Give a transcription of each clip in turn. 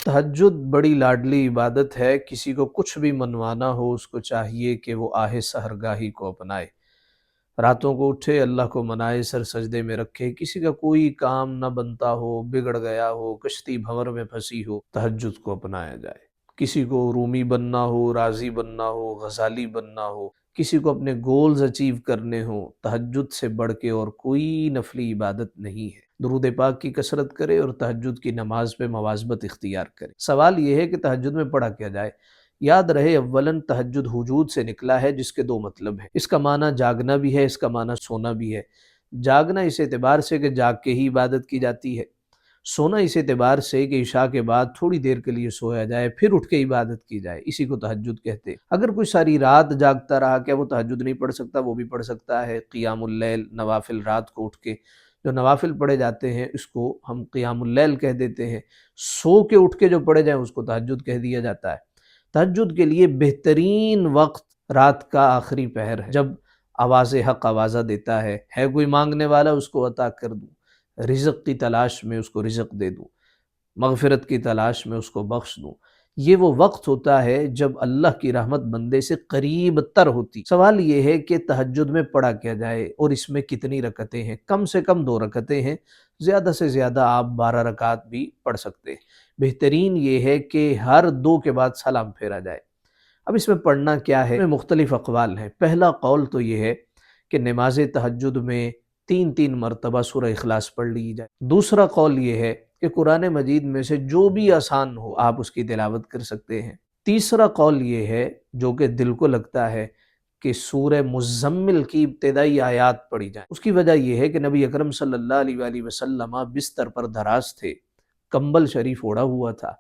تہجد بڑی لاڈلی عبادت ہے، کسی کو کچھ بھی منوانا ہو اس کو چاہیے کہ وہ آہ سحرگاہی کو اپنائے، راتوں کو اٹھے، اللہ کو منائے، سر سجدے میں رکھے، کسی کا کوئی کام نہ بنتا ہو، بگڑ گیا ہو، کشتی بھنور میں پھنسی ہو، تہجد کو اپنایا جائے۔ کسی کو رومی بننا ہو، رازی بننا ہو، غزالی بننا ہو، کسی کو اپنے گولز اچیو کرنے ہوں، تہجد سے بڑھ کے اور کوئی نفلی عبادت نہیں ہے۔ درود پاک کی کثرت کرے اور تہجد کی نماز پہ مواظبت اختیار کرے۔ سوال یہ ہے کہ تہجد میں پڑھا کیا جائے؟ یاد رہے اولاً تہجد وجود سے نکلا ہے جس کے دو مطلب ہیں۔ اس کا معنی جاگنا بھی ہے، اس کا معنی سونا بھی ہے۔ جاگنا اس اعتبار سے کہ جاگ کے ہی عبادت کی جاتی ہے، سونا اس اعتبار سے کہ عشاء کے بعد تھوڑی دیر کے لیے سویا جائے پھر اٹھ کے عبادت کی جائے، اسی کو تہجد کہتے ہیں۔ اگر کوئی ساری رات جاگتا رہا، کیا وہ تہجد نہیں پڑھ سکتا؟ وہ بھی پڑھ سکتا ہے۔ قیام اللیل، نوافل رات کو اٹھ کے جو نوافل پڑھے جاتے ہیں اس کو ہم قیام اللیل کہہ دیتے ہیں، سو کے اٹھ کے جو پڑھے جائیں اس کو تہجد کہہ دیا جاتا ہے۔ تہجد کے لیے بہترین وقت رات کا آخری پہر ہے، جب آواز حق آوازہ دیتا ہے کوئی مانگنے والا اس کو عطا کر دوں، رزق کی تلاش میں اس کو رزق دے دوں، مغفرت کی تلاش میں اس کو بخش دوں۔ یہ وہ وقت ہوتا ہے جب اللہ کی رحمت بندے سے قریب تر ہوتی۔ سوال یہ ہے کہ تہجد میں پڑھا کیا جائے اور اس میں کتنی رکعتیں ہیں؟ کم سے کم 2 رکعتیں ہیں، زیادہ سے زیادہ آپ 12 رکعت بھی پڑھ سکتے ہیں۔ بہترین یہ ہے کہ ہر 2 کے بعد سلام پھیرا جائے۔ اب اس میں پڑھنا کیا ہے؟ اس میں مختلف اقوال ہیں۔ پہلا قول تو یہ ہے کہ نماز تہجد میں 3 مرتبہ سورہ اخلاص پڑھ لی جائے۔ دوسرا قول یہ ہے کہ قرآن مجید میں سے جو بھی آسان ہو آپ اس کی تلاوت کر سکتے ہیں۔ تیسرا قول یہ ہے جو کہ دل کو لگتا ہے کہ سورہ مزمل کی ابتدائی آیات پڑھی جائیں۔ اس کی وجہ یہ ہے کہ نبی اکرم صلی اللہ علیہ وآلہ وسلم بستر پر دراز تھے، کمبل شریف اوڑھا ہوا تھا،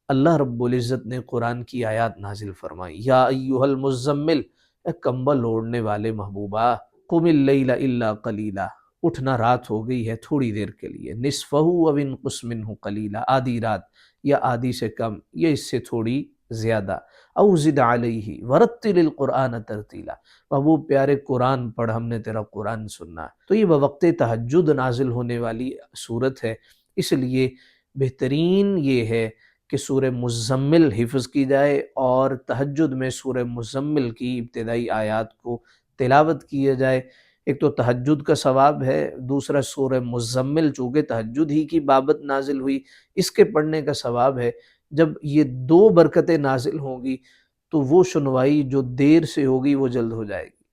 اللہ رب العزت نے قرآن کی آیات نازل فرمائی، یا ایھا المزمل، اے کمبل اوڑھنے والے محبوبہ، قم اللیل الا قلیلا، اٹھنا رات ہو گئی ہے تھوڑی دیر کے لیے، نصفہ او انقص منہ قلیلا، آدھی رات یا آدھی سے کم یا اس سے تھوڑی زیادہ، او زد علیہ ورتل القرآن ترتیلا، محبوب پیارے قرآن پڑھ، ہم نے تیرا قرآن سننا ہے۔ تو یہ بوقت تہجد نازل ہونے والی صورت ہے، اس لیے بہترین یہ ہے کہ سورہ مزمل حفظ کی جائے اور تہجد میں سورہ مزمل کی ابتدائی آیات کو تلاوت کیا جائے۔ ایک تو تہجد کا ثواب ہے، دوسرا سورہ مزمل چونکہ تہجد ہی کی بابت نازل ہوئی، اس کے پڑھنے کا ثواب ہے۔ جب یہ 2 برکتیں نازل ہوں گی تو وہ سنوائی جو دیر سے ہوگی وہ جلد ہو جائے گی۔